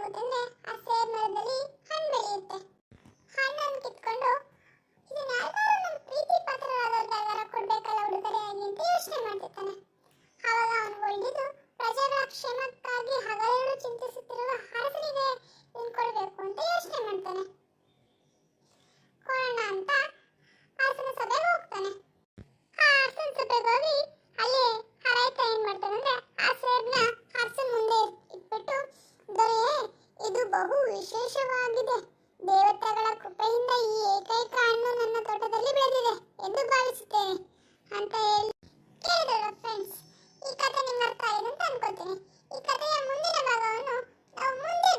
ಗೊತ್ತಂದ್ರೆ ಆ ಸೇಬ್ ಮರದಲ್ಲಿ ಹಣ್ಣು ಬೆಳೆಯುತ್ತೆ. ಹಣ್ಣನ್ನು ಕಿತ್ಕೊಂಡು ಇದನ್ನ ಯಾರಿಗಾದ್ರೂ ನಮ್ಮ ಪ್ರೀತಿ ಪಾತ್ರರಾದವ್ರಿಗಾರ ಕೊಡ್ಬೇಕಲ್ಲ ಉಡುಗೊರೆಯಾಗಿ ಅಂತ ಯೋಚನೆ ಮಾಡ್ತಿರ್ತಾನೆ. ಆವಾಗ ಅವನು ಒಳ್ಳೆದು ಪ್ರಜೆಗಳ ಕ್ಷೇಮಕ್ಕಾಗಿ ಹಗಲಿರುಳು ಚಿಂತಿಸುತ್ತಿರುವ ಅರಸನಿಗೆ ಇದನ್ನು ಕೊಡಬೇಕು ಅಂತ ಯೋಚನೆ ಮಾಡ್ತಾನೆ. ಕೊಡೋಣ ಅಂತ ಅರಸನ ಸಭೆಗೆ ಹೋಗ್ತಾನೆ. ಆ ಅರಸನ ಸಭೆಗೆ ಹೋಗಿ ಅಲ್ಲಿ ಆ ರೈತ ಏನ್ ಮಾಡ್ತಾನೆ ಅಂದ್ರೆ ಆ ಸೇಬ್ನ ಅರಸನ ಮುಂದೆ ಇಟ್ಬಿಟ್ಟು, ದೊರೆಯೇ, ಇದು ಬಹು ವಿಶೇಷವಾಗಿದೆ. ದೇವತೆಗಳ ಕೃಪೆಯಿಂದ ಈ ಏಕೈಕ ಹಣ್ಣು ನನ್ನ ತೋಟದಲ್ಲಿ ಬೆಳೆದಿದೆ ಎಂದು ಭಾವಿಸುತ್ತೇನೆ ಅಂತ ಹೇಳಿ ಕೇಳಿದಳು. ಫ್ರೆಂಡ್ಸ್, ಈ ಕಥೆ ನಿಮ್ಗೆ ಅರ್ಥ ಆಗಿದೆ ಅಂತ ಅನ್ಕೋತೀನಿ. ಈ ಕಥೆಯ ಮುಂದಿನ ಭಾಗವನ್ನು ನಾವು ಮುಂದೆ